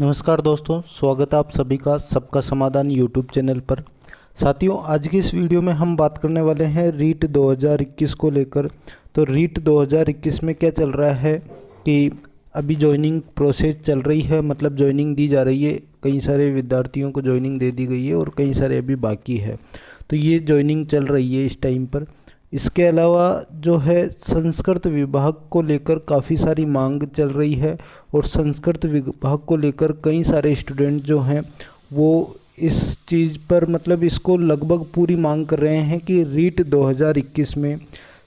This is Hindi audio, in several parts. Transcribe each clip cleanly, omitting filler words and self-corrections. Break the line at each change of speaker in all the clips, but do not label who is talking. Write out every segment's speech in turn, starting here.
नमस्कार दोस्तों, स्वागत है आप सभी का सबका समाधान यूट्यूब चैनल पर। साथियों, आज की इस वीडियो में हम बात करने वाले हैं रीट 2021 को लेकर। तो रीट 2021 में क्या चल रहा है कि अभी जॉइनिंग प्रोसेस चल रही है, मतलब जॉइनिंग दी जा रही है। कई सारे विद्यार्थियों को जॉइनिंग दे दी गई है और कई सारे अभी बाकी है। तो ये जॉइनिंग चल रही है इस टाइम पर। इसके अलावा जो है संस्कृत विभाग को लेकर काफ़ी सारी मांग चल रही है और संस्कृत विभाग को लेकर कई सारे स्टूडेंट जो हैं वो इस चीज़ पर मतलब इसको लगभग पूरी मांग कर रहे हैं कि रीट 2021 में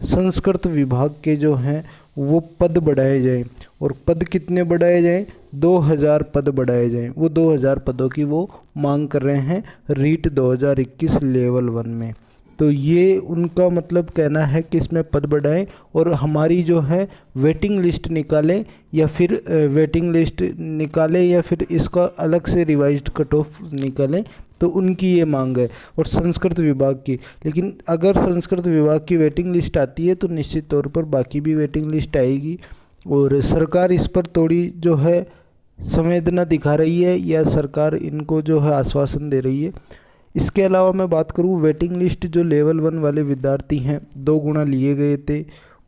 संस्कृत विभाग के जो हैं वो पद बढ़ाए जाएं। और पद कितने बढ़ाए जाएं? 2000 पद बढ़ाए जाएं। वो 2000 पदों की वो मांग कर रहे हैं रीट 2021 लेवल 1 में। तो ये उनका मतलब कहना है कि इसमें पद बढ़ाएं और हमारी जो है वेटिंग लिस्ट निकालें या फिर इसका अलग से रिवाइज्ड कट ऑफ निकालें। तो उनकी ये मांग है और संस्कृत विभाग की। लेकिन अगर संस्कृत विभाग की वेटिंग लिस्ट आती है तो निश्चित तौर पर बाकी भी वेटिंग लिस्ट आएगी। और सरकार इस पर थोड़ी जो है संवेदना दिखा रही है या सरकार इनको जो है आश्वासन दे रही है। इसके अलावा मैं बात करूँ, वेटिंग लिस्ट जो लेवल 1 वाले विद्यार्थी हैं 2 गुना लिए गए थे,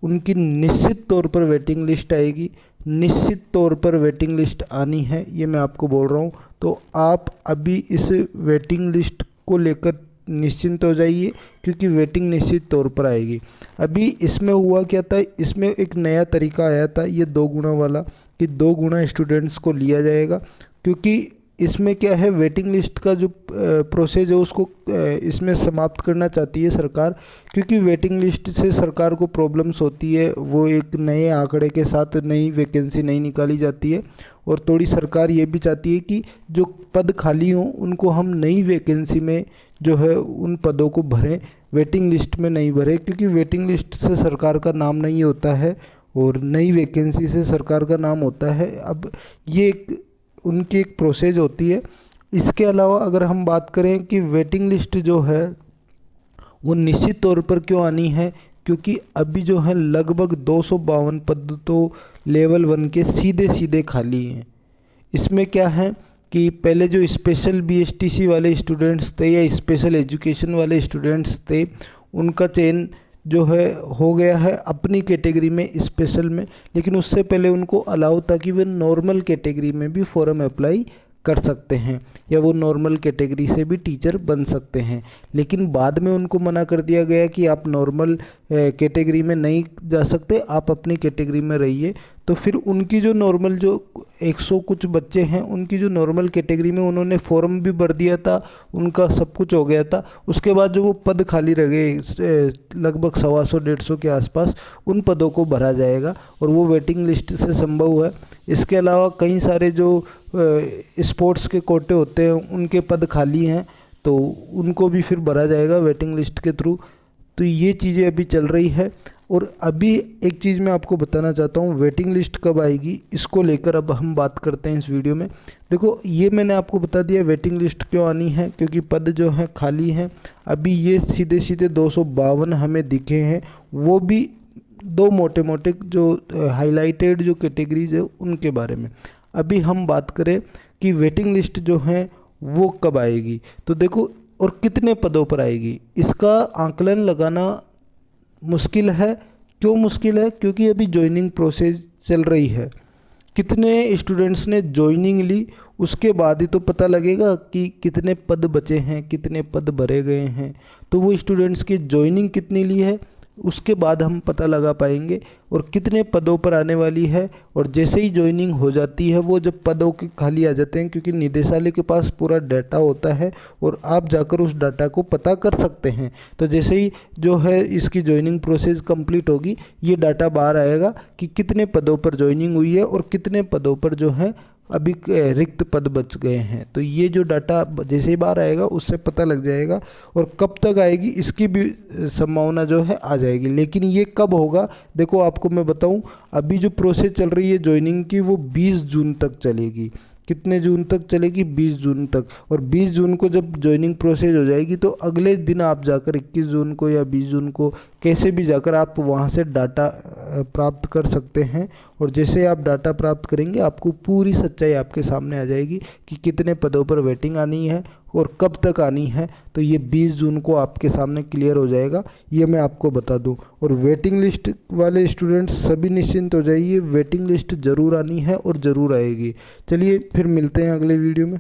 उनकी निश्चित तौर पर वेटिंग लिस्ट आएगी। निश्चित तौर पर वेटिंग लिस्ट आनी है, ये मैं आपको बोल रहा हूँ। तो आप अभी इस वेटिंग लिस्ट को लेकर निश्चिंत हो जाइए क्योंकि वेटिंग निश्चित तौर पर आएगी। अभी इसमें हुआ क्या था, इसमें एक नया तरीका आया था ये 2 गुना वाला, कि 2 गुना स्टूडेंट्स को लिया जाएगा। क्योंकि इसमें क्या है, वेटिंग लिस्ट का जो प्रोसेस है उसको इसमें समाप्त करना चाहती है सरकार। क्योंकि वेटिंग लिस्ट से सरकार को प्रॉब्लम्स होती है, वो एक नए आंकड़े के साथ नई वैकेंसी नहीं निकाली जाती है। और थोड़ी सरकार ये भी चाहती है कि जो पद खाली हों उनको हम नई वैकेंसी में जो है उन पदों को भरें, वेटिंग लिस्ट में नहीं भरें। क्योंकि वेटिंग लिस्ट से सरकार का नाम नहीं होता है और नई वैकेंसी से सरकार का नाम होता है। अब ये उनकी एक प्रोसेस होती है। इसके अलावा अगर हम बात करें कि वेटिंग लिस्ट जो है वो निश्चित तौर पर क्यों आनी है, क्योंकि अभी जो है लगभग 252 पद तो लेवल 1 के सीधे सीधे खाली हैं। इसमें क्या है कि पहले जो स्पेशल बीएसटीसी वाले स्टूडेंट्स थे या स्पेशल एजुकेशन वाले स्टूडेंट्स थे, उनका चयन जो है हो गया है अपनी कैटेगरी में स्पेशल में। लेकिन उससे पहले उनको अलाउ था कि वे नॉर्मल कैटेगरी में भी फॉर्म अप्लाई कर सकते हैं या वो नॉर्मल कैटेगरी से भी टीचर बन सकते हैं। लेकिन बाद में उनको मना कर दिया गया कि आप नॉर्मल कैटेगरी में नहीं जा सकते, आप अपनी कैटेगरी में रहिए। तो फिर उनकी जो नॉर्मल जो 100 कुछ बच्चे हैं, उनकी जो नॉर्मल कैटेगरी में उन्होंने फॉर्म भी भर दिया था, उनका सब कुछ हो गया था। उसके बाद जो वो पद खाली रह गए लगभग 125-150 के आसपास, उन पदों को भरा जाएगा और वो वेटिंग लिस्ट से संभव है। इसके अलावा कई सारे जो स्पोर्ट्स के कोटे होते हैं उनके पद खाली हैं, तो उनको भी फिर भरा जाएगा वेटिंग लिस्ट के थ्रू। तो ये चीज़ें अभी चल रही है। और अभी एक चीज़ मैं आपको बताना चाहता हूँ, वेटिंग लिस्ट कब आएगी इसको लेकर अब हम बात करते हैं इस वीडियो में। देखो, ये मैंने आपको बता दिया वेटिंग लिस्ट क्यों आनी है, क्योंकि पद जो हैं खाली हैं। अभी ये सीधे सीधे 252 हमें दिखे हैं, वो भी 2 मोटे मोटे जो हाईलाइटेड जो कैटेगरीज है उनके बारे में। अभी हम बात करें कि वेटिंग लिस्ट जो है वो कब आएगी, तो देखो और कितने पदों पर आएगी, इसका आंकलन लगाना मुश्किल है। क्यों मुश्किल है? क्योंकि अभी जॉइनिंग प्रोसेस चल रही है। कितने स्टूडेंट्स ने जॉइनिंग ली उसके बाद ही तो पता लगेगा कि कितने पद बचे हैं, कितने पद भरे गए हैं। तो वो स्टूडेंट्स की जॉइनिंग कितनी ली है उसके बाद हम पता लगा पाएंगे और कितने पदों पर आने वाली है। और जैसे ही ज्वाइनिंग हो जाती है, वो जब पदों के खाली आ जाते हैं, क्योंकि निदेशालय के पास पूरा डाटा होता है और आप जाकर उस डाटा को पता कर सकते हैं। तो जैसे ही जो है इसकी ज्वाइनिंग प्रोसेस कंप्लीट होगी, ये डाटा बाहर आएगा कि कितने पदों पर ज्वाइनिंग हुई है और कितने पदों पर जो है अभी रिक्त पद बच गए हैं। तो ये जो डाटा जैसे ही बाहर आएगा उससे पता लग जाएगा और कब तक आएगी इसकी भी संभावना जो है आ जाएगी। लेकिन ये कब होगा, देखो आपको मैं बताऊं, अभी जो प्रोसेस चल रही है ज्वाइनिंग की वो 20 जून तक चलेगी। कितने जून तक चलेगी? 20 जून तक। और 20 जून को जब ज्वाइनिंग प्रोसेस हो जाएगी तो अगले दिन आप जाकर 21 जून को या 20 जून को कैसे भी जाकर आप वहाँ से डाटा प्राप्त कर सकते हैं और जैसे आप डाटा प्राप्त करेंगे आपको पूरी सच्चाई आपके सामने आ जाएगी कि कितने पदों पर वेटिंग आनी है और कब तक आनी है। तो ये 20 जून को आपके सामने क्लियर हो जाएगा, ये मैं आपको बता दूं। और वेटिंग लिस्ट वाले स्टूडेंट्स सभी निश्चिंत हो जाइए, वेटिंग लिस्ट ज़रूर आनी है और ज़रूर आएगी। चलिए फिर मिलते हैं अगले वीडियो में।